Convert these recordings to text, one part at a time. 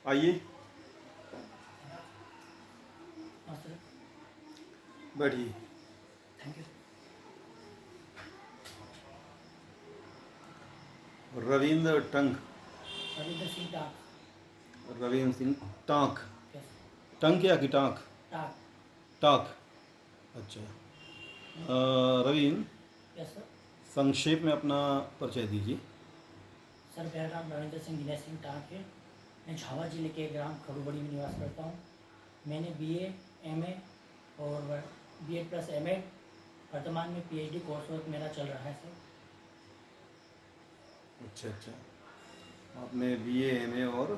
आइए बैठिए। Thank you. Ravindra Tank, Ravindra Singh Tak. Ravindra Singh Tank, yes. Tank या कि टांक? टाक। टाक, अच्छा। Ravindra, yes sir. संक्षेप में अपना परिचय दीजिए। सर मेरा नाम रविंद्र सिंह दिनेश सिंह टाक है। मैं झावा जिले के ग्राम खड़ूबड़ी में निवास करता हूँ। मैंने बीए, एमए और बीएड प्लस एमएड, वर्तमान में पीएचडी कोर्स वर्क मेरा चल रहा है सर। अच्छा अच्छा, आपने बीए एमए और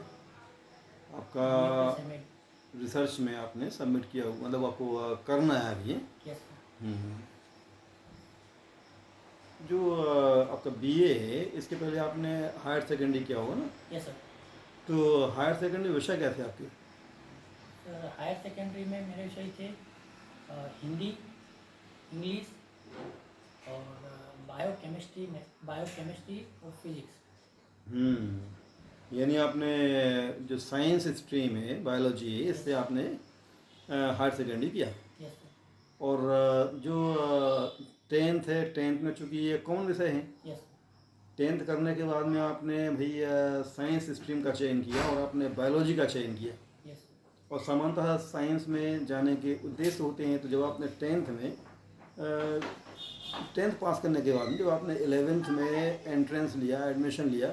आपका बीए प्लस एमएड। रिसर्च में आपने सबमिट किया, मतलब आपको करना है अभी? Yes sir. जो आपका बीए है, इसके पहले आपने हायर सेकेंडरी किया होगा ना? Yes sir. तो हायर सेकेंडरी विषय क्या थे आपके? सर हायर सेकेंडरी में मेरे विषय थे हिंदी, इंग्लिश और बायोकेमिस्ट्री और फिजिक्स। यानी आपने जो साइंस स्ट्रीम है, बायोलॉजी है, इससे आपने हायर सेकेंडरी किया। Yes sir. और जो टेंथ है, टेंथ में चूँकि ये कॉमन विषय हैं, यस। टेंथ करने के बाद में आपने भाई साइंस स्ट्रीम का चयन किया और आपने बायोलॉजी का चयन किया। यस। और सामान्यतः साइंस में जाने के उद्देश्य होते हैं। तो जब आपने टेंथ में टेंथ पास करने के बाद में जब आपने 11th में एंट्रेंस लिया, एडमिशन लिया,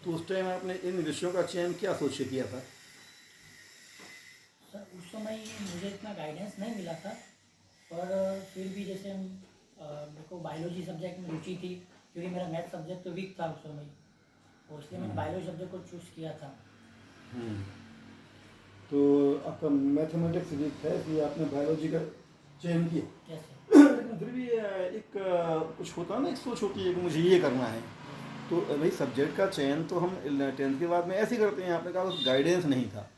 तो उस टाइम आपने इन विषयों का चयन क्या सोच के किया था? सर उस समय मुझे इतना गाइडेंस नहीं मिला था, पर फिर भी जैसे मेरे को बायोलॉजी सब्जेक्ट में रुचि थी, क्योंकि मेरा मैथ सब्जेक्ट तो वीक था उस समय, और इसलिए मैंने बायोलॉजी सब्जेक्ट को चूज़ किया था। तो आपका मैथमेटिक्स वीक था, इसलिए आपने बायोलॉजी का चयन किया। Yes sir. लेकिन फिर भी एक कुछ होता ना, एक सोच होती है कि मुझे ये करना है। तो भाई सब्जेक्ट का चयन तो हम टेंथ के बाद में ऐसे ही करते हैं। आपने कहा उस गाइडेंस नहीं था,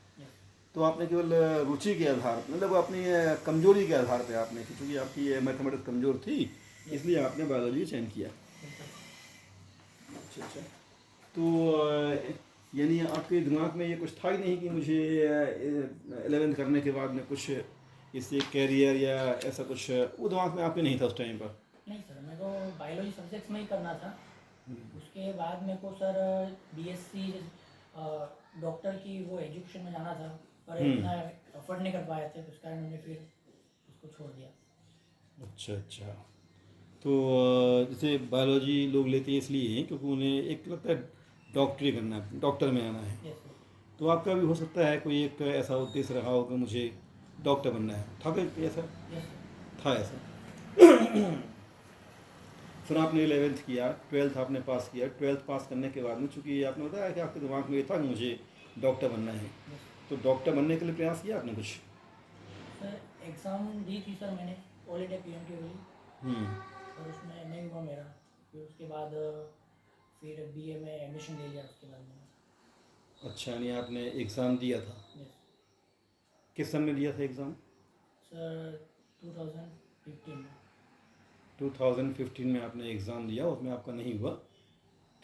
तो आपने केवल रुचि के आधार पर, मतलब अपनी कमजोरी के आधार पे आपने, क्योंकि आपकी मैथमेटिक्स कमज़ोर थी, इसलिए आपने बायोलॉजी चयन किया। अच्छा अच्छा। तो यानी आपके दिमाग में ये कुछ था ही नहीं कि मुझे 11th करने के बाद में कुछ इससे कैरियर या ऐसा कुछ, वो दिमाग में आपके नहीं था उस टाइम पर? नहीं सर, मेरे को बायोलॉजी सब्जेक्ट में ही करना था। उसके बाद मेरे को सर बीएससी डॉक्टर की वो एजुकेशन में जाना था, पर इतना अफोर्ड नहीं कर पाए थे, तो उस कारण मैंने फिर उसको छोड़ दिया। अच्छा अच्छा। तो जैसे बायोलॉजी लोग लेते हैं इसलिए क्योंकि उन्हें एक लगता है डॉक्टरी करना है, डॉक्टर में आना है। Yes sir. तो आपका भी हो सकता है कोई एक ऐसा उद्देश्य रहा हो कि मुझे डॉक्टर बनना है, था कोई ऐसा? Yes sir. था ऐसा। फिर आपने 11th किया, 12th आपने पास किया। 12th पास करने के बाद में चूँकि आपने बताया कि आपके दिमाग में ये था कि मुझे डॉक्टर बनना है, तो डॉक्टर बनने के लिए प्रयास किया आपने कुछ? सर एग्ज़ाम दी थी सर मैंने, ऑल इंडिया पीएमटी वाली, और उसमें नहीं हुआ मेरा। फिर उसके बाद फिर बीए में एडमिशन ले लिया उसके बाद मैंने। अच्छा, यानी आपने एग्ज़ाम दिया था? यस किस सन में दिया था एग्ज़ाम? सर 2015 में। 2015 में आपने एग्ज़ाम दिया, उसमें आपका नहीं हुआ,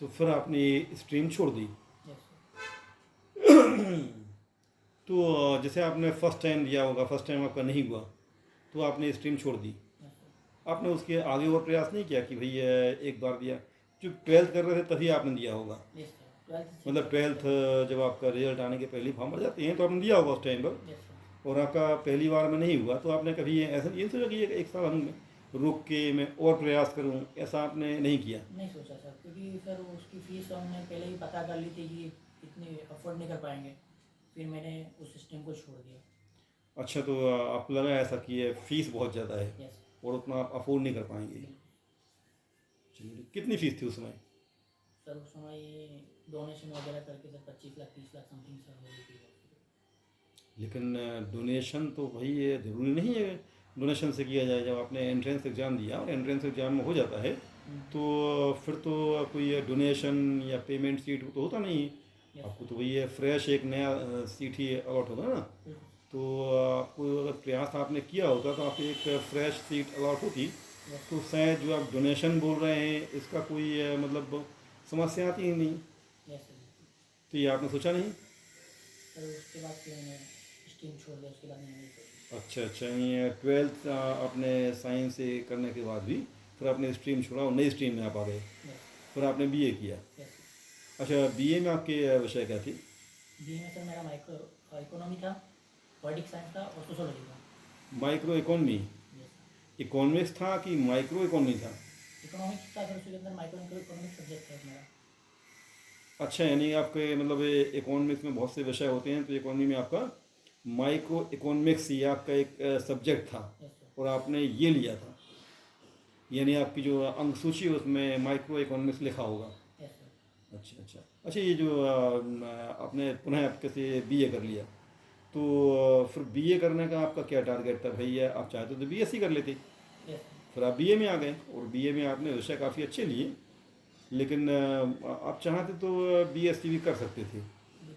तो फिर आपने ये स्ट्रीम छोड़ दी। Yes sir. तो जैसे आपने फर्स्ट टाइम दिया होगा, फर्स्ट टाइम आपका नहीं हुआ, तो आपने स्ट्रीम छोड़ दी। Yes sir. आपने उसके आगे और प्रयास नहीं किया कि भैया एक बार दिया, जो 12th कर रहे थे तभी आपने दिया होगा? Yes sir. 12th मतलब 12th जब आपका रिजल्ट आने के पहले फॉर्म भर जाते हैं तो आपने दिया होगा उस टाइम पर, यस सर। और आपका पहली बार में नहीं हुआ, तो आपने कभी ऐसा ये सोचा कि एक साल हम रुक के मैं और प्रयास करूं, ऐसा आपने नहीं किया? नहीं सोचा सर, क्योंकि सर उसकी फ़ीस हमने पहले ही पता कर ली थी कि इतनी अफोर्ड नहीं कर पाएंगे, फिर मैंने उस सिस्टम को छोड़ दिया। अच्छा, तो आपको लगा ऐसा कि ये फीस बहुत ज़्यादा है यस और उतना आप अफोर्ड नहीं कर पाएंगे? चलिए, कितनी फीस थी उस समय? सर उस समय डोनेशन वगैरह करके sir 25 lakh 30 lakh something sir हो गई थी। लेकिन डोनेशन तो भाई ये ज़रूरी नहीं है डोनेशन से किया जाए। जब आपने एंट्रेंस एग्ज़ाम दिया और एंट्रेंस एग्ज़ाम में हो जाता है, तो फिर तो कोई डोनेशन या पेमेंट सीट तो होता नहीं है आपको, तो वही फ्रेश एक नया सीट ही अलॉट होगा ना। तो आपको अगर प्रयास आपने किया होता तो आपको एक फ्रेश सीट अलॉट होती, तो शायद जो आप डोनेशन बोल रहे हैं इसका कोई मतलब समस्या आती ही नहीं। Yes sir. तो ये आपने सोचा नहीं? सर उसके बाद फिर मैंने स्ट्रीम छोड़ दिया, उसके बाद मैंने नहीं सोचा। अच्छा अच्छा, ये ट्वेल्थ आपने साइंस से करने के बाद भी फिर आपने स्ट्रीम छोड़ा और नई स्ट्रीम में आप आ गए, यस फिर आपने बीए किया। यस। अच्छा, बीए में आपके विषय क्या थी? बी में सर मेरा माइक्रो इकोनॉमी था, पॉलिटिक्स साइंस था और सोशोलॉजी था। Micro economy, yes. इकोनॉमिक्स था कि माइक्रो इकोनॉमी था? इकोनॉमिक्स था सर, उसके अंदर माइक्रो इकोनॉमिक्स सब्जेक्ट है मेरा। अच्छा, यानी आपके मतलब इकोनॉमिक्स में बहुत से विषय होते हैं, तो इकोनॉमी में आपका माइक्रो इकोनॉमिक्स ये आपका एक सब्जेक्ट था यस सर। और आपने ये लिया था, यानी आपकी जो अंक सूची है उसमें माइक्रो इकोनॉमिक्स लिखा होगा। Yes sir. अच्छा अच्छा अच्छा, ये जो आपने पुनः आपके से बीए कर लिया, तो फिर बीए करने का आपका क्या टारगेट था भैया? आप चाहते तो बीएससी कर लेते, यस सर। फिर आप बीए में आ गए और बीए में आपने विषय काफ़ी अच्छे लिए, लेकिन आप चाहते तो बीएससी भी कर सकते थे। जी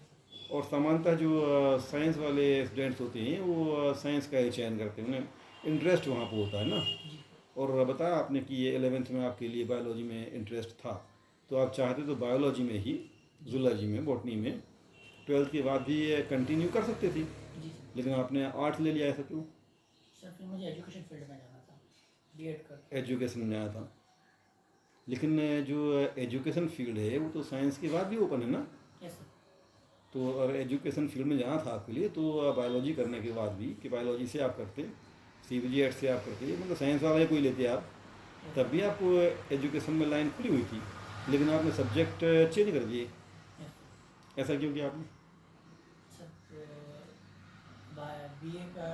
और सामान्यतः जो साइंस वाले स्टूडेंट्स होते हैं वो साइंस का ही चयन करते हैं, उन्हें इंटरेस्ट वहाँ पर होता है ना। जी और बताया आपने कि ये 11th में आपके लिए बायोलॉजी में इंटरेस्ट था, तो आप चाहते तो बायोलॉजी में ही, जूलॉजी में, बॉटनी में 12th के बाद भी कंटिन्यू कर सकते थे, जी सर। लेकिन आपने आर्ट्स ले लिया, ऐसा क्यों? सर फिर मुझे एजुकेशन फील्ड में जाना था, बीएड करके। एजुकेशन में आया था, लेकिन जो एजुकेशन फील्ड है वो तो साइंस के बाद भी ओपन है ना। Yes sir. तो और एजुकेशन फील्ड में जाना था आपके लिए, तो बायोलॉजी करने के बाद भी, कि बायोलॉजी से आप करते, CBG से आप करते, मतलब साइंस वाला ही कोई लेते आप, यस तब भी आपको एजुकेशन में लाइन खुली हुई थी, लेकिन आपने सब्जेक्ट चेंज कर दिए, यस सर। ऐसा क्यों किया आपने? सर बीए का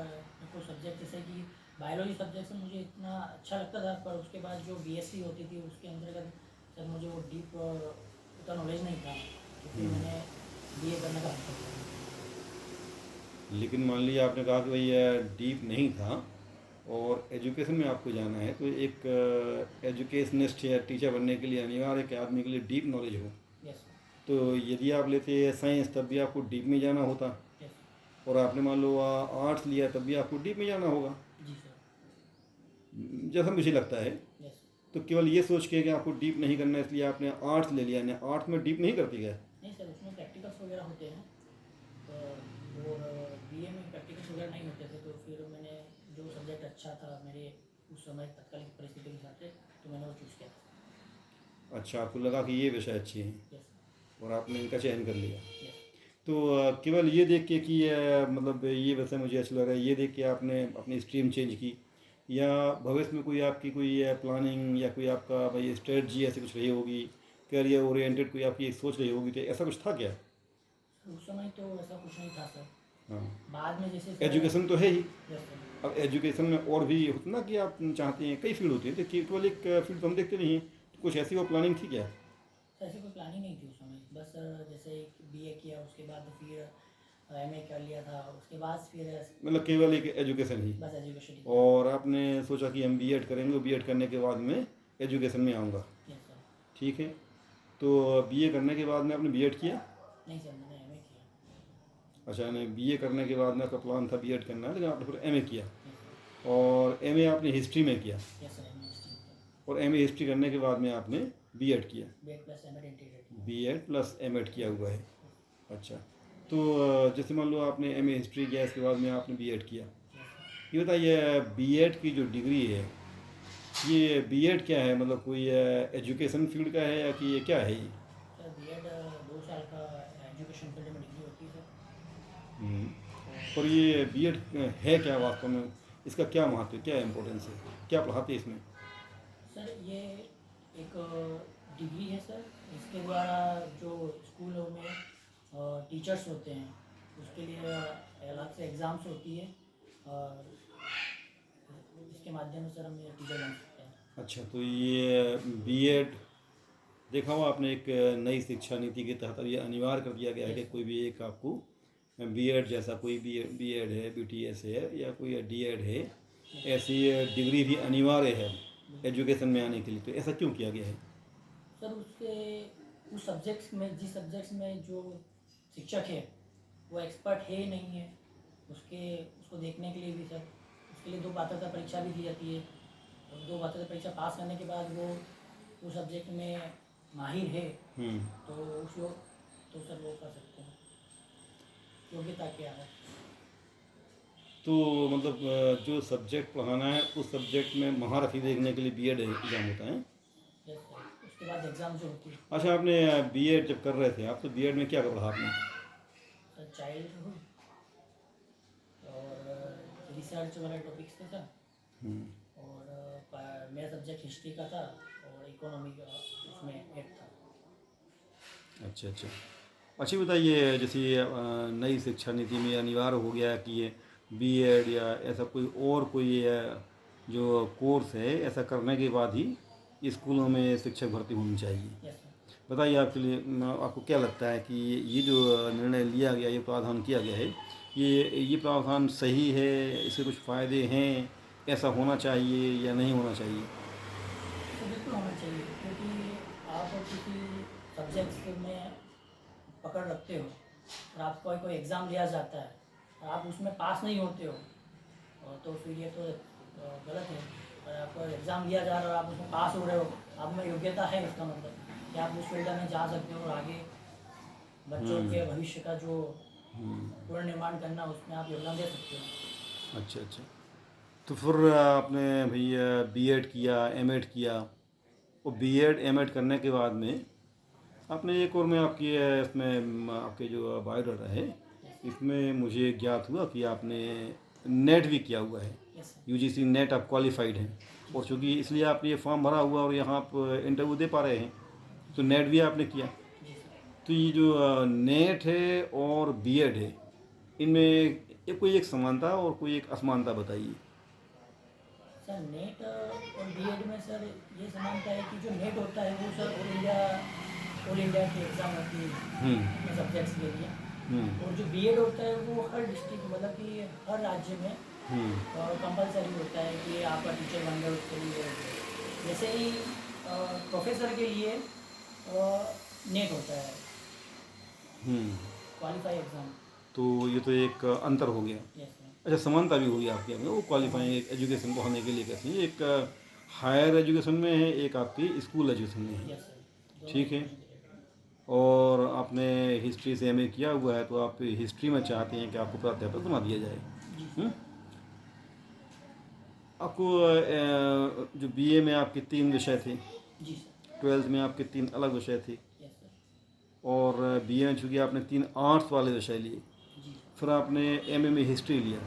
कोई सब्जेक्ट जैसे कि बायोलॉजी सब्जेक्ट से मुझे इतना अच्छा लगता था, पर उसके बाद जो बीएससी होती थी उसके अंतर्गत सर मुझे वो डीप उतना नॉलेज नहीं था, तो फिर मैंने बीए करने का फैसला किया। लेकिन मान लीजिए आपने कहा कि भैया डीप नहीं था और एजुकेशन में आपको जाना है, तो एक एजुकेशनिस्ट या टीचर बनने के लिए अनिवार्य है कि आदमी के लिए डीप नॉलेज हो। यस तो यदि आप लेते साइंस तब भी आपको डीप में जाना होता, यस। और आपने मान लो आर्ट्स लिया तब भी आपको डीप में जाना होगा, जी सर। जैसा मुझे लगता है। यस। तो केवल ये सोच के कि आपको डीप नहीं करना है इसलिए आपने आर्ट्स ले लिया, नहीं आर्ट्स में डीप नहीं करती गया। नहीं सर, उसमें प्रैक्टिकल्स वगैरह होते हैं, और बीए में प्रैक्टिकल्स वगैरह नहीं होते थे, तो फिर मैंने जो सब्जेक्ट अच्छा था मेरे उस समय तत्कालीन परिस्थिति के हिसाब से, तो मैंने वो चूज़ किया था। अच्छा, आपको लगा कि ये विषय अच्छे हैं यस और आपने इनका चयन कर लिया। यस। तो केवल ये देख के कि मतलब ये विषय मुझे अच्छा लग रहा है, ये देख के आपने अपनी स्ट्रीम चेंज की, या भविष्य में कोई आपकी कोई प्लानिंग या कोई आपका भाई स्ट्रेटजी ऐसी कुछ रही होगी, करियर ओरिएंटेड कोई आपकी सोच रही होगी, तो ऐसा कुछ था क्या? सर उस समय तो ऐसा कुछ नहीं था सर, हाँ, बाद में जैसे सर। एजुकेशन तो है ही। Yes sir. अब एजुकेशन में और भी होता ना कि आप चाहते हैं, कई फील्ड होती है, तो केवल एक फील्ड तो हम देखते नहीं हैं, तो कुछ ऐसी वो प्लानिंग थी क्या? सर ऐसी कोई प्लानिंग नहीं थी उस समय, बस जैसे बीए किया उसके बाद फिर एमए कर लिया था, उसके बाद फिर मतलब केवल एक एजुकेशन ही, बस एजुकेशन ही। और आपने सोचा कि हम बीएड करेंगे, बीएड करने के बाद में एजुकेशन में आऊँगा। Yes sir. ठीक है, तो बीए करने के बाद में आपने बीएड किया? नहीं सर, मैंने एमए किया। अच्छा, नहीं, बीए करने के बाद में आपका प्लान था बीएड करना है, लेकिन आपने फिर एमए किया, यस सर। और एमए आपने हिस्ट्री में किया, यस सर, एमए हिस्ट्री किया। और एमए हिस्ट्री करने के बाद में आपने बीएड किया, बीएड प्लस एमएड इंटीग्रेटेड किया। बीएड प्लस एमएड किया हुआ है। अच्छा, तो जैसे मान लो आपने एमए हिस्ट्री किया, इसके बाद में आपने बीएड किया, यस सर। ये बताइए बीएड की जो डिग्री है, ये बीएड क्या है? मतलब कोई एजुकेशन फील्ड का है या कि ये क्या है ये? सर बीएड 2 साल का एजुकेशन फील्ड में डिग्री होती है सर। हम्म, और ये बीएड है क्या वास्तव में? इसका क्या महत्व है, क्या इम्पोर्टेंस है, क्या पढ़ाते हैं इसमें? सर ये एक डिग्री है सर, इसके द्वारा जो स्कूलों में टीचर्स होते हैं उसके लिए अलग से एग्ज़ाम्स होती है, और इसके माध्यम से हम टीचर बन सकते हैं। अच्छा, तो ये बीएड देखा हुआ आपने, एक नई शिक्षा नीति के तहत अब ये अनिवार्य कर दिया गया है कि कोई भी एक आपको बीएड जैसा कोई भी बीएड है, बीटीएस है, या कोई डीएड है, ऐसी डिग्री भी अनिवार्य है एजुकेशन में आने के लिए। तो ऐसा क्यों किया गया है? सर उसके उस सब्जेक्ट्स में, जिस सब्जेक्ट्स में जो शिक्षक है वो एक्सपर्ट है ही नहीं है, उसको देखने के लिए भी सर उसके लिए 2 पात्रता परीक्षा भी दी जाती है, और 2 पात्रता परीक्षा पास करने के बाद वो उस सब्जेक्ट में माहिर है, हम्म, तो उसको तो सर वो कर सकते हैं, योग्यता क्या है। तो मतलब जो सब्जेक्ट पढ़ाना है उस सब्जेक्ट में महारथी देखने के लिए बीएड एग्ज़ाम होता है। यस सर, उसके बाद एग्ज़ाम जो होती है अच्छा, आपने बीएड जब कर रहे थे आप, तो बीएड में क्या पढ़ा आपने? सर, चाइल्डहुड और रिसर्च वाला टॉपिक्स थे सर, हम्म, और मेरा सब्जेक्ट हिस्ट्री का था और इकोनॉमी का उसमें एड था। अच्छा अच्छा। अच्छा बताइए, जैसे ये नई शिक्षा नीति में अनिवार्य हो गया कि ये बीएड या ऐसा कोई और कोई जो कोर्स है, ऐसा करने के बाद ही स्कूलों में शिक्षक भर्ती होनी चाहिए। Yes sir. बताइए आपके लिए आपको क्या लगता है कि ये जो निर्णय लिया गया, ये प्रावधान किया गया है, ये प्रावधान सही है? इसके कुछ फ़ायदे हैं? ऐसा होना चाहिए या नहीं होना चाहिए? तो बिल्कुल होना चाहिए, क्योंकि आप किसी सब्जेक्ट्स में पकड़ रखते हो और आपको कोई एग्ज़ाम लिया जाता है और आप उसमें पास नहीं होते हो, तो फिर ये तो गलत है। और आपको एग्ज़ाम लिया जा रहा है और आप उसमें पास हो रहे हो, आप में योग्यता है, इसका मतलब कि आप उस फील्ड में जा सकते हो और आगे बच्चों के भविष्य का जो पुनर्निर्माण करना, उसमें आप योगदान दे सकते हो। अच्छा अच्छा। तो फिर आपने भैया बीएड किया, एमएड किया, और बीएड एमएड करने के बाद में आपने एक और, मैं आपकी इसमें आपके जो बायोडाटा है इसमें मुझे ज्ञात हुआ कि आपने नेट भी किया हुआ है। Yes sir. यूजीसी नेट आप क्वालिफाइड हैं, और चूँकि इसलिए आपने ये फॉर्म भरा हुआ और यहाँ आप इंटरव्यू दे पा रहे हैं, तो नेट भी आपने किया। जी सर। तो ये जो नेट है और बीएड है, इनमें कोई एक समानता और कोई एक असमानता बताइए। सर, नेट और बीएड में सर ये समानता है कि जो नेट होता है वो सर ऑल इंडिया की एग्ज़ाम होती है हम्म अपने सब्जेक्ट्स के लिए, हम्म और जो बीएड होता है वो हर डिस्ट्रिक्ट, मतलब कि हर राज्य में हम्म कंपलसरी होता है कि आपका टीचर बन गए उसके लिए। जैसे ही प्रोफेसर के लिए नेट होता है, हम्म क्वालिफाई एग्ज़ाम। तो ये तो एक अंतर हो गया। Yes sir. अच्छा, समानता भी होगी आपके में, वो क्वालिफाइंग एजुकेशन को होने के लिए कैसे, एक हायर एजुकेशन में है, एक आपकी स्कूल एजुकेशन में है। यस सर, दोनों ठीक है। Education related. और आपने हिस्ट्री से एमए किया हुआ है, तो आप हिस्ट्री में चाहते हैं कि आपको प्राध्यापक बना दिया जाए। जी हम्म? सर। आपको जो बीए में आपके 3 विषय थे, जी सर। 12th में आपके 3 अलग विषय थे, यस सर। और बीए में चूँकि आपने 3 आर्ट्स वाले विषय लिए, जी सर। फिर आपने एमए में हिस्ट्री लिया,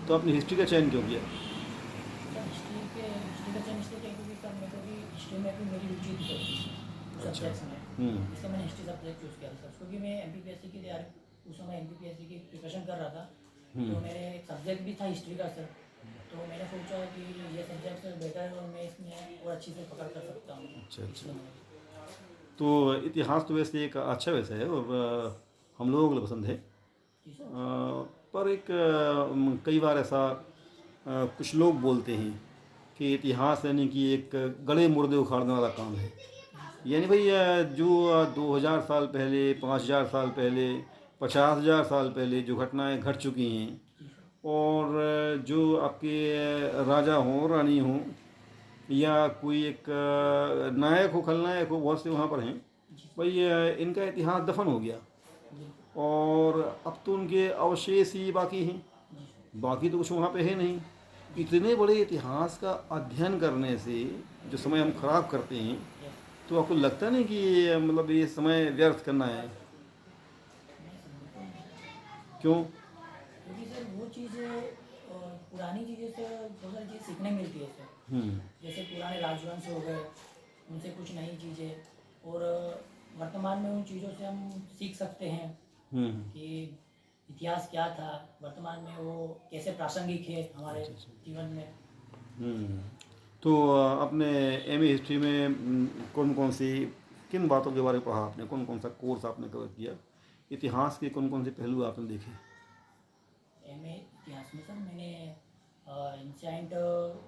तो आपने हिस्ट्री का चयन क्यों किया? सर, हिस्ट्री का चयन इसलिए किया क्योंकि सर मेरे को भी हिस्ट्री में भी मेरी रुचि थी सर, अच्छा। सब्जेक्ट्स में, हम्म इसलिए मैंने हिस्ट्री सब्जेक्ट चूज़ किया था सर। क्योंकि मैं एमपीपीएससी की तैयारी, उस समय एमपीपीएससी की प्रिपरेशन कर रहा था, तो मेरे एक सब्जेक्ट भी था हिस्ट्री का सर, तो मैंने सोचा कि ये सब्जेक्ट बेटर है और मैं इसमें और अच्छी से पकड़ कर सकता हूँ। अच्छा अच्छा। इसलिए मैंने- तो इतिहास तो वैसे एक अच्छा विषय है, और हम लोगों को पसंद है। जी सर। पर एक कई बार ऐसा कुछ लोग बोलते हैं कि इतिहास यानी कि एक गड़े मुर्दे उखाड़ने वाला काम है। यानी भाई जो 2000 साल पहले, 5000 साल पहले, 50,000 साल पहले जो घटनाएं घट चुकी हैं, जी सर। और जो आपके राजा हों, रानी हों, या कोई एक नायक हो, खलनायक हो, बहुत से वहाँ पर हैं, जी सर। भाई इनका इतिहास दफन हो गया, बिल्कुल। और अब तो उनके अवशेष ही बाकी हैं, जी सर। बाकी तो कुछ वहाँ पे है नहीं। इतने बड़े इतिहास का अध्ययन करने से जो समय हम खराब करते हैं, यस। तो आपको लगता नहीं कि ये मतलब ये समय व्यर्थ करना है? नहीं सर, बिल्कुल नहीं। क्यों? क्योंकि सर वो चीज़ें पुरानी चीज़ें से बहुत सारी चीज़ें सीखने मिलती है सर। हम्म जैसे पुराने राजवंश हो गए, उनसे कुछ नई चीज़ें, और वर्तमान में उन चीज़ों से हम सीख सकते हैं हम्म कि इतिहास क्या था, वर्तमान में वो कैसे प्रासंगिक है हमारे अच्छा अच्छा। जीवन में। हम्म तो आपने एमए हिस्ट्री में कौन कौन सी, किन बातों के बारे में पढ़ा आपने, कौन कौन सा कोर्स आपने कवर किया, इतिहास के कौन कौन से पहलू आपने देखे? एमए इतिहास में सर मैंने एंशिएंट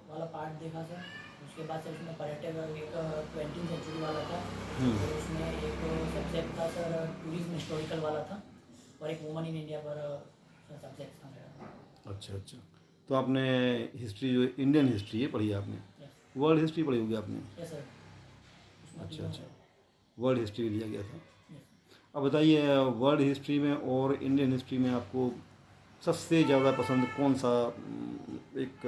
वाला पार्ट देखा सर, उसके बाद सर उसमें पर्यटक एक 20वीं सेंचुरी वाला था, और उसमें एक सब्जेक्ट था सर टूरिज्म हिस्टोरिकल वाला था, और एक वुमन इन इंडिया पर सब्जेक्ट था मेरा। अच्छा अच्छा। तो आपने हिस्ट्री, जो इंडियन हिस्ट्री है, पढ़ी आपने? यस। वर्ल्ड हिस्ट्री पढ़ी होगी आपने? यस सर, उसमें अच्छा तीनों अच्छा। है। वर्ल्ड हिस्ट्री लिया गया था। यस। अब बताइए, वर्ल्ड हिस्ट्री में और इंडियन हिस्ट्री में आपको सबसे ज़्यादा पसंद कौन सा एक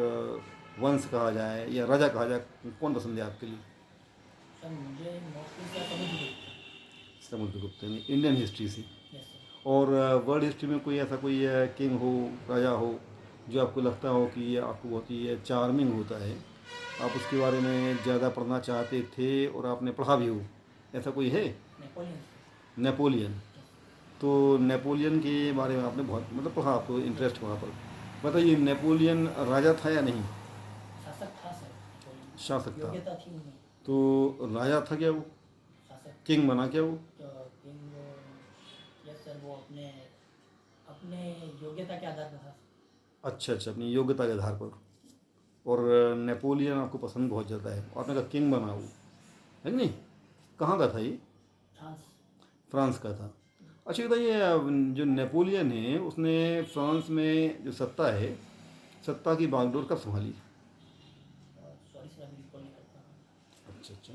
वंश कहा जाए या राजा कहा जाए, कौन पसंद है आपके लिए? सर मुझे मोस्टली सर समुद्रगुप्त। समुद्रगुप्त यानी इंडियन हिस्ट्री से। Yes sir. और वर्ल्ड हिस्ट्री में कोई ऐसा कोई किंग हो, राजा हो, जो आपको लगता हो कि ये आपको बहुत ही चार्मिंग होता है, आप उसके बारे में ज़्यादा पढ़ना चाहते थे और आपने पढ़ा भी हो, ऐसा कोई है? Napoleon sir. नेपोलियन। यस तो नेपोलियन के बारे में आपने बहुत मतलब पढ़ा, आपको इंटरेस्ट वहाँ पर। बताइए, नेपोलियन राजा था या नहीं? शासक था सर नेपोलियन। शासक था। योग्यता थी उनमें। तो राजा था क्या वो? शासक। किंग बना क्या वो? तो किंग। यस सर, वो अपने अपने योग्यता के आधार पर था। अच्छा अच्छा, अपनी योग्यता के आधार पर। और नेपोलियन आपको पसंद बहुत ज़्यादा है, आपने कहा किंग बना वो, है कि नहीं? कहाँ का था ये? फ्रांस। फ्रांस का था। अच्छा बताइए, जो नेपोलियन है उसने फ्रांस में जो सत्ता है, सत्ता की बागडोर कब संभाली? सॉरी सर, अभी रिकॉल नहीं कर पा रहा अच्छा अच्छा।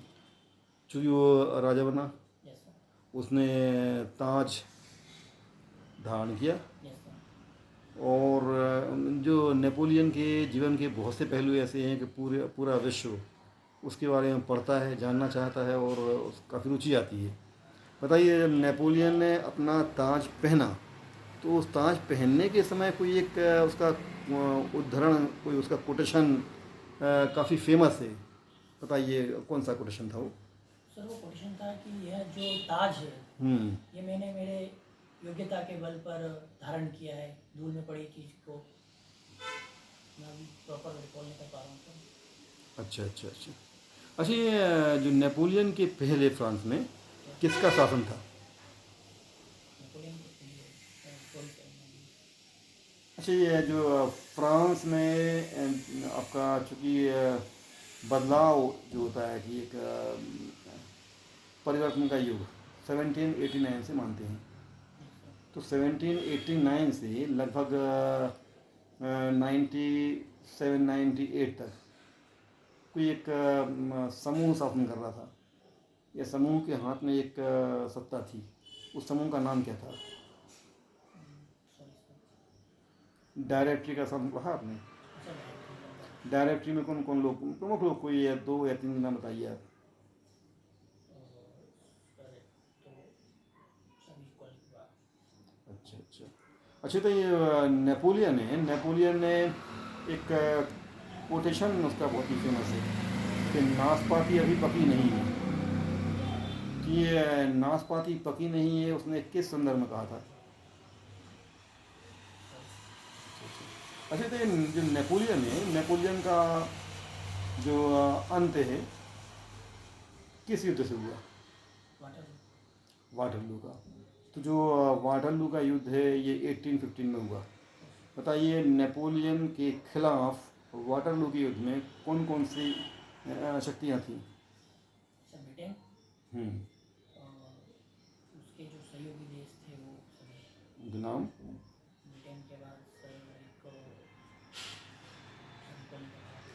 चूंकि वो राजा बना, हूँ। Yes sir. उसने ताज धारण किया। Yes sir. और जो नेपोलियन के जीवन के बहुत से पहलू ऐसे हैं कि पूरा विश्व उसके बारे में पढ़ता है, जानना चाहता है और काफ़ी रुचि आती है। बताइए, जब नेपोलियन ने अपना ताज पहना तो उस ताज पहनने के समय कोई एक उसका उद्धरण, कोई उसका कोटेशन काफ़ी फेमस है। बताइए कौन सा कोटेशन था वो? सर वो कोटेशन था कि यह जो ताज है, हम्म। ये मैंने मेरे योग्यता के बल पर धारण किया है। धूल में पड़ी चीज़ को मैं अभी प्रॉपर रिकॉल नहीं कर पा रहा हूँ सर। अच्छा अच्छा अच्छा। अच्छा, ये जो नेपोलियन के पहले फ्रांस में किसका शासन था? नेपोलियन को सॉरी सर। अच्छा, ये जो फ्रांस में आपका चूँकि बदलाव जो होता है कि एक परिवर्तन का युग 1789 से मानते हैं, तो 1789 से लगभग 97 98 तक कोई एक समूह शासन कर रहा था। यह समूह के हाथ में एक सत्ता थी, उस समूह का नाम क्या था? Sorry sir. डायरेक्टरी का शासन पढ़ा आपने? सर डायरेक्टरी में कौन कौन लोग, प्रमुख लोग कोई है, 2 या 3 नाम बताइए आप। तो सभी रिकॉल के बाद। अच्छा अच्छा। अच्छा, तो ये नेपोलियन है, नेपोलियन ने एक कोटेशन उसका बहुत ही फेमस है कि नाशपाती अभी पकी नहीं है। कि ये नाशपाती पकी नहीं है उसने किस संदर्भ में कहा था? अच्छा, तो ये जो नेपोलियन है, नेपोलियन का जो अंत है किस युद्ध से हुआ? वाटर। वाटरलू का। तो जो वाटरलू का युद्ध है ये 1815 में हुआ। बताइए, नेपोलियन के खिलाफ वाटरलू के युद्ध में कौन कौन सी शक्तियाँ थीं? सर ब्रिटेन हम्म। और उसके जो सहयोगी देश थे वो सभी। उनके नाम? ब्रिटेन के बाद सर एक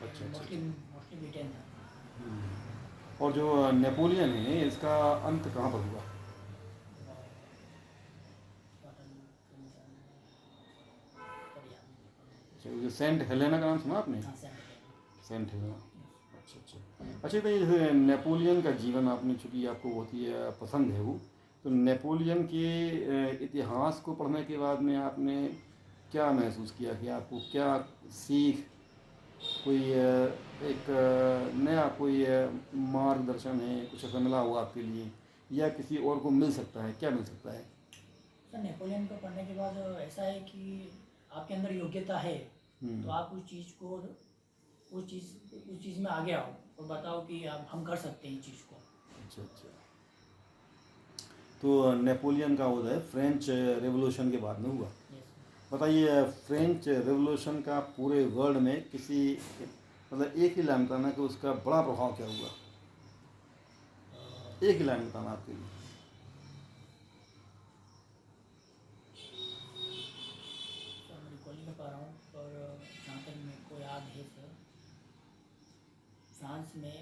अच्छा अच्छा मोस्टली अच्छा। मोस्टली ब्रिटेन था। और जो नेपोलियन है इसका अंत कहाँ पर हुआ? वाटरलू के निशान पर याद नहीं कर पा रहा अच्छा, वो जो सेंट हेलेना का नाम सुना आपने? हूँ। हाँ सर। Saint Helena. अच्छा अच्छा। अच्छा, तो ये नेपोलियन का जीवन आपने, चूँकि आपको बहुत ही पसंद है वो, तो नेपोलियन के इतिहास को पढ़ने के बाद में आपने क्या महसूस किया कि आपको क्या सीख, कोई एक नया कोई मार्गदर्शन है, कुछ ऐसा मिला हुआ आपके लिए या किसी और को मिल सकता है, क्या मिल सकता है? सर नेपोलियन को पढ़ने के बाद ऐसा है कि आपके अंदर योग्यता है तो आप उस चीज़ को उस चीज़ में आगे आओ और बताओ कि आप हम कर सकते हैं इस चीज़ को। अच्छा अच्छा। तो नेपोलियन का उदय फ्रेंच रेवोल्यूशन के बाद में हुआ। यस। बताइए, फ्रेंच रेवोल्यूशन का पूरे वर्ल्ड में किसी मतलब एक ही लाइन बताना कि उसका बड़ा प्रभाव क्या हुआ, एक ही लाइन बताना आपके लिए। सर मैं रिकॉल नहीं कर पा रहा हूँ पर जहाँ तक मेरे को याद है सर, फ्रांस में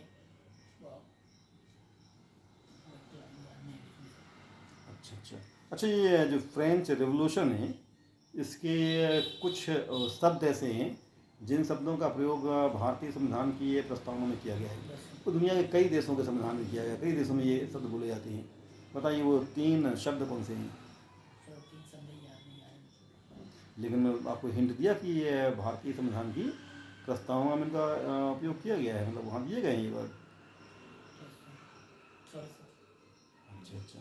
अच्छा अच्छा। अच्छा, ये जो फ्रेंच रेवोल्यूशन है, इसके कुछ शब्द ऐसे हैं जिन शब्दों का प्रयोग भारतीय संविधान की ये प्रस्तावना में किया गया है। यस तो दुनिया के कई देशों के संविधान में किया गया है, कई देशों में ये शब्द बोले जाते हैं। बताइए वो 3 शब्द कौन से हैं? सर, 3 शब्द याद नहीं आ रहे। लेकिन मैं आपको हिंट दिया कि ये भारतीय संविधान की प्रस्तावना में इनका उपयोग किया गया है, मतलब वहाँ दिए गए हैं ये word. Yes sir, sorry sir. अच्छा अच्छा।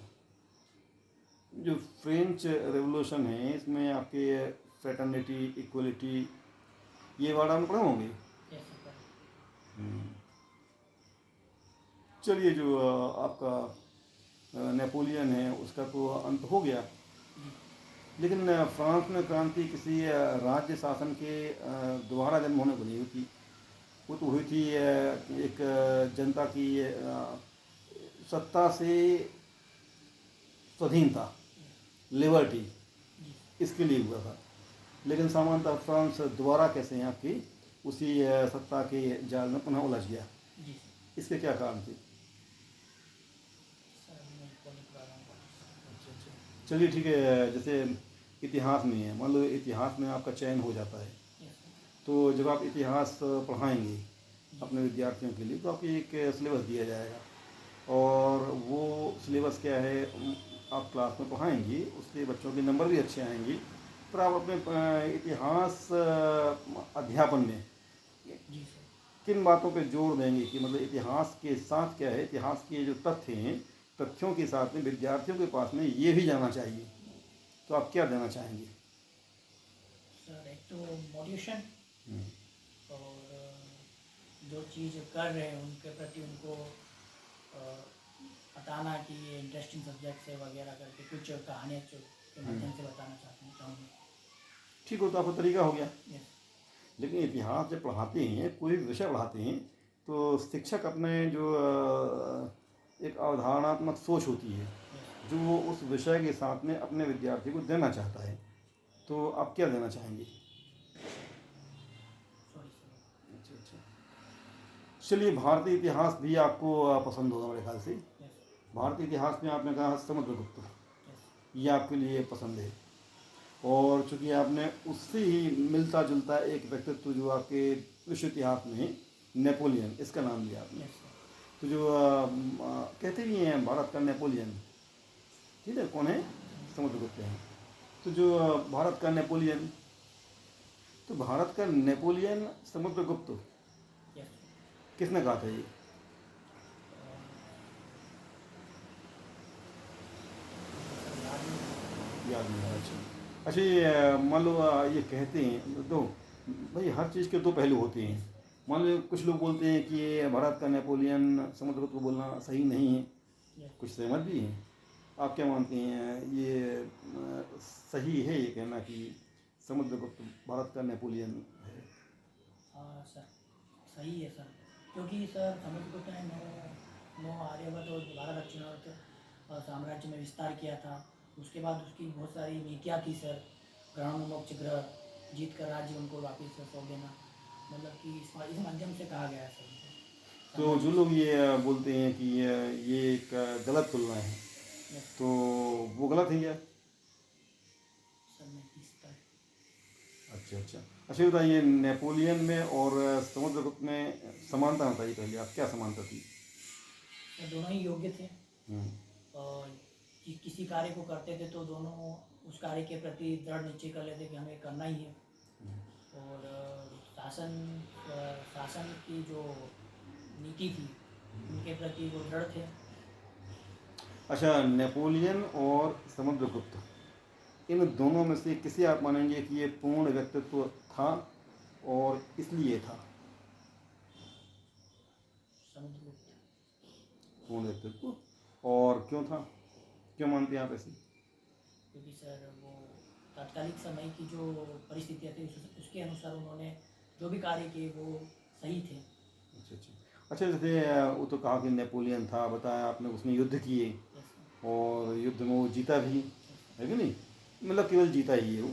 जो फ्रेंच रेवोल्यूशन है इसमें आपके फ्रेटर्निटी, इक्वलिटी, ये वर्ड आपने पढ़े होंगे। Yes sir. हम्म। चलिए, जो आपका नेपोलियन है उसका तो अंत हो गया, जी। लेकिन फ्रांस में क्रांति किसी राज्य शासन के दोबारा जन्म होने को नहीं हुई थी। वो तो हुई थी एक जनता की सत्ता से स्वाधीनता, लिबर्टी, जी। इसके लिए हुआ था। लेकिन सामान्यतः फ्रांस दोबारा कैसे हैं आपकी उसी सत्ता के जाल में पुनः उलझ गया। जी सर। इसके क्या कारण थे? सर मैं रिकॉल नहीं कर रहा हूँ। चलिए ठीक है, जैसे इतिहास में है, मान लो इतिहास में आपका चयन हो जाता है, यस सर। तो जब आप इतिहास पढ़ाएंगे जी। अपने विद्यार्थियों के लिए, तो आपको एक सिलेबस दिया जाएगा, और वो सिलेबस क्या है आप क्लास में पढ़ाएंगे, उससे बच्चों के नंबर भी अच्छे आएंगे। पर आप अपने इतिहास अध्यापन में जी सर। किन बातों पे जोर देंगे कि मतलब इतिहास के साथ क्या है, इतिहास के जो तथ्य हैं, तथ्यों के साथ में विद्यार्थियों के पास में ये भी जाना चाहिए, तो आप क्या देना चाहेंगे? सर एक तो मोटिवेशन, हम्म, और जो चीज़ कर रहे हैं उनके प्रति उनको बताना कि ये इंटरेस्टिंग सब्जेक्ट है वगैरह करके कुछ कहानियाँ के माध्यम से बताना चाहूँगा। ठीक हो, तो आपका तरीका हो गया। यस। लेकिन इतिहास जब पढ़ाते हैं, कोई भी विषय पढ़ाते हैं, तो शिक्षक अपने जो एक अवधारणात्मक सोच होती है यस। जो वो उस विषय के साथ में अपने विद्यार्थी को देना चाहता है, तो आप क्या देना चाहेंगे? Sorry sir. अच्छा अच्छा। चलिए, भारतीय इतिहास भी आपको पसंद होगा मेरे ख्याल से। यस। भारतीय इतिहास में आपने कहा समुद्रगुप्त, यस। ये आपके लिए पसंद है, और चूंकि आपने उससे ही मिलता जुलता एक व्यक्तित्व जो आपके विश्व इतिहास में है, नेपोलियन, इसका नाम लिया आपने। Yes sir. तो जो कहते भी हैं भारत का नेपोलियन, ठीक है, कौन है? समुद्रगुप्त हैं। तो जो भारत का नेपोलियन, तो भारत का नेपोलियन समुद्रगुप्त यस किसने कहा था ये? सर। याद नहीं। याद नहीं आ रहा। अच्छा अच्छा, ये मान लो ये कहते हैं तो भाई हर चीज़ के दो पहलू होते हैं। मान लो कुछ लोग बोलते हैं कि ये भारत का नेपोलियन समुद्रगुप्त को बोलना सही नहीं है, यस। कुछ सहमत भी हैं। आप क्या मानते हैं, ये सही है ये कहना कि समुद्रगुप्त भारत का नेपोलियन है? हाँ सर, सही है सर, क्योंकि सर समुद्रगुप्त ने नौ नौ आर्यभट्ट और भारत दक्षिणावर्त साम्राज्य में विस्तार किया था। उसके बाद उसकी बहुत सारी नीतियाँ थी सर, ग्रहण मोक्ष ग्रह, जीत कर राज्य उनको वापिस सौंप देना, मतलब कि इस माध्यम से कहा गया है सर उनको। तो जो लोग ये बोलते हैं कि ये एक गलत तुलना है, यस तो वो गलत है क्या? सर, मैं तीसरा। अच्छा अच्छा। अच्छा, ये बताइए नेपोलियन में और समुद्रगुप्त में समानता बताइए पहले, आप क्या समानता थी? सर दोनों ही योग्य थे, हम्म, और किसी कार्य को करते थे तो दोनों उस कार्य के प्रति दृढ़ निश्चय कर लेते कि हमें करना ही है। और शासन की जो नीति थी उनके प्रति वो दृढ़ थे। अच्छा, नेपोलियन और समुद्रगुप्त, इन दोनों में से किसे आप मानेंगे कि ये पूर्ण व्यक्तित्व था और इसलिए था? समुद्रगुप्त। पूर्ण व्यक्तित्व, और क्यों था, क्यों मानते हैं आप ऐसे? क्योंकि सर वो तात्कालिक समय की जो परिस्थितियाँ थी उसके अनुसार उन्होंने जो भी कार्य किए वो सही थे। अच्छा अच्छा। अच्छा, जैसे वो तो कहा कि नेपोलियन था, बताया आपने, उसने युद्ध किए यस सर। और युद्ध में वो जीता भी, यस है कि नहीं? मतलब केवल जीता ही है वो।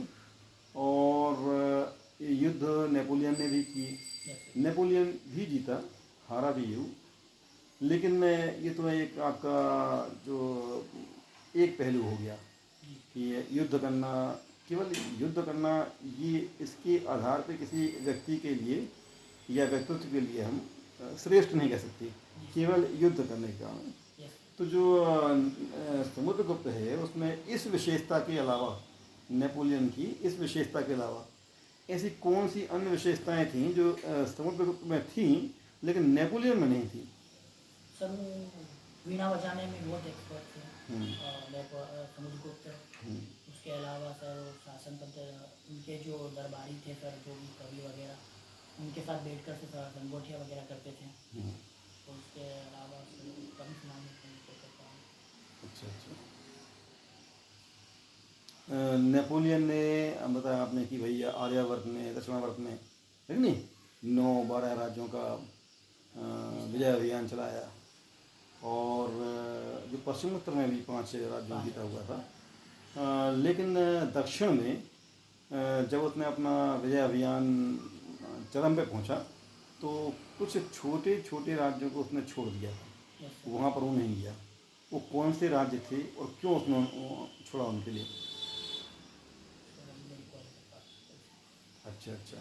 और युद्ध नेपोलियन ने भी की, सर। Yes sir. नेपोलियन भी जीता, हारा भी है वो। लेकिन ये तो एक आपका जो एक पहलू हो गया, कि युद्ध करना, केवल युद्ध करना, ये इसके आधार पे किसी व्यक्ति के लिए या व्यक्तित्व के लिए हम श्रेष्ठ नहीं कह सकते, केवल युद्ध करने का। यस तो जो समुद्रगुप्त है उसमें इस विशेषता के अलावा, नेपोलियन की इस विशेषता के अलावा ऐसी कौन सी अन्य विशेषताएं थीं जो समुद्रगुप्त में थीं लेकिन नेपोलियन में नहीं थी? सर वो वीणा बजाने में बहुत एक्सपर्ट थे समुद्रगुप्त। उसके अलावा सर वो शासन तंत्र, उनके जो दरबारी थे सर, जो भी कवि वगैरह, उनके साथ बैठकर से सर गंगोटियाँ वगैरह करते थे। तो उसके अलावा सर कवि सुनाने को करता हूँ। अच्छा अच्छा। नेपोलियन ने बताया आपने कि भैया आर्यावर्त में, दक्षिणावर्त में, है कि नहीं, 9-12 राज्यों का विजय अभियान चलाया, और जो पश्चिम उत्तर में भी 5 राज्यों जीता हुआ था। लेकिन दक्षिण में जब उसने अपना विजय अभियान चरम पे पहुंचा तो कुछ छोटे छोटे राज्यों को उसने छोड़ दिया था, यस सर। वहाँ पर वो नहीं गया। वो कौन से राज्य थे और क्यों उसने छोड़ा उनके लिए? सर मेरे को नहीं पता। अच्छा अच्छा।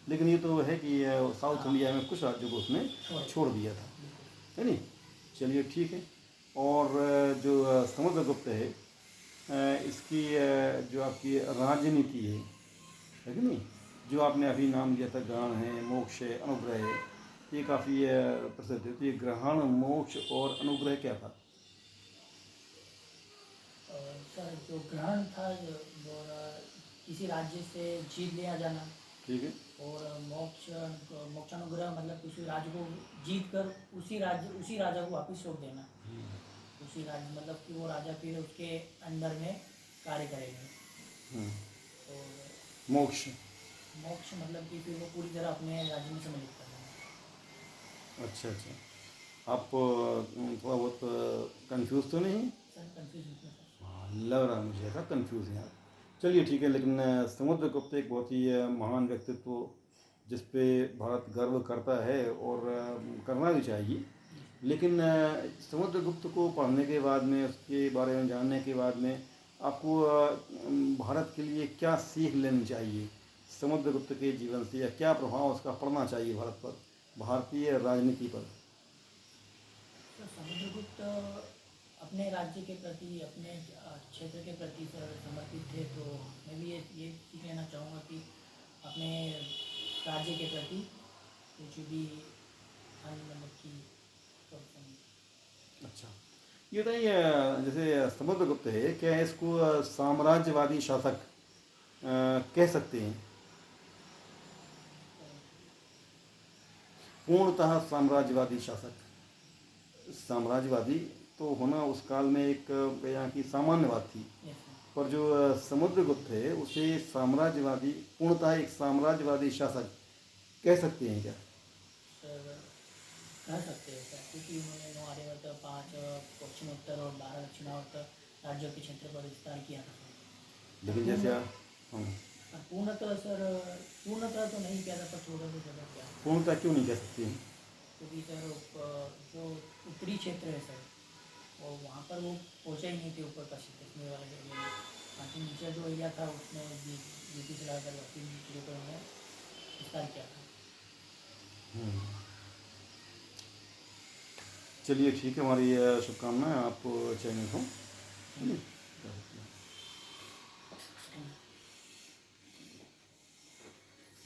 लेकिन ये तो है कि साउथ इंडिया में कुछ राज्यों को उसने छोड़ दिया था, बिल्कुल। है नहीं? चलिए ठीक है। और जो समुद्रगुप्त है, इसकी जो आपकी राजनीति है कि नहीं, जो आपने अभी नाम दिया था, ग्रहण है, मोक्ष है, अनुग्रह है, ये काफ़ी प्रसिद्ध है। तो ये ग्रहण, मोक्ष और अनुग्रह क्या था? सर जो ग्रहण था वो किसी राज्य से जीत लिया जाना, ठीक है। और मोक्षानुग्रह मतलब किसी राज्य को जीत कर उसी राजा को वापस सौंप देना। उसी राज्य मतलब कि वो राजा फिर उसके अंडर में कार्य करेगा। और मोक्ष। मोक्ष मतलब कि फिर वो पूरी तरह अपने राज्य में सम्मिलित कर देना। अच्छा अच्छा। आप थोड़ा बहुत कंफ्यूज तो नहीं? सर कंफ्यूज होता है सर। हाँ, लग रहा है मुझे ऐसा कंफ्यूज है आप। चलिए ठीक है। लेकिन समुद्रगुप्त एक बहुत ही महान व्यक्तित्व, जिस पे भारत गर्व करता है और करना भी चाहिए। लेकिन समुद्रगुप्त को पढ़ने के बाद में, उसके बारे में जानने के बाद में, आपको भारत के लिए क्या सीख लेनी चाहिए समुद्रगुप्त के जीवन से, या क्या प्रभाव उसका पड़ना चाहिए भारत पर, भारतीय राजनीति पर? तो समुद्रगुप्त अपने राज्य के प्रति, अपने क्षेत्र के प्रति सर समर्पित थे। तो मैं भी ये सीख लेना चाहूँगा कि अपने राज्य के प्रति कुछ भी मतलब कि अच्छा, ये बताइए, जैसे समुद्रगुप्त है, क्या इसको साम्राज्यवादी शासक कह सकते हैं? पूर्णतः साम्राज्यवादी शासक। साम्राज्यवादी तो होना उस काल में एक यहाँ की सामान्य बात थी, पर जो समुद्रगुप्त है उसे साम्राज्यवादी, पूर्णतः एक साम्राज्यवादी शासक कह सकते हैं क्या? सर कह सकते हैं सर, क्योंकि उन्होंने 9 आर्यावर्त, 5 पश्चिमोत्तर और 12 दक्षिणावर्त राज्यों के क्षेत्र पर विस्तार किया था सर। लेकिन जैसे हम पूर्णतः सर, पूर्णतः तो नहीं किया था, पर थोड़ा बहुत ज़्यादा किया। पूर्णतः क्यों नहीं कह सकते हैं? क्योंकि सर जो उत्तरी क्षेत्र है सर, और वहाँ पर वो पहुँचा ही नहीं थे ऊपर कश्मीर वाले एरिया में। बाकी नीचे जो एरिया था उसमें ड्यूटी चलाकर बाकी चीज़ों पर उन्होंने विस्तार किया था। चलिए ठीक है, हमारी शुभकामनाएं आप चयनित हों।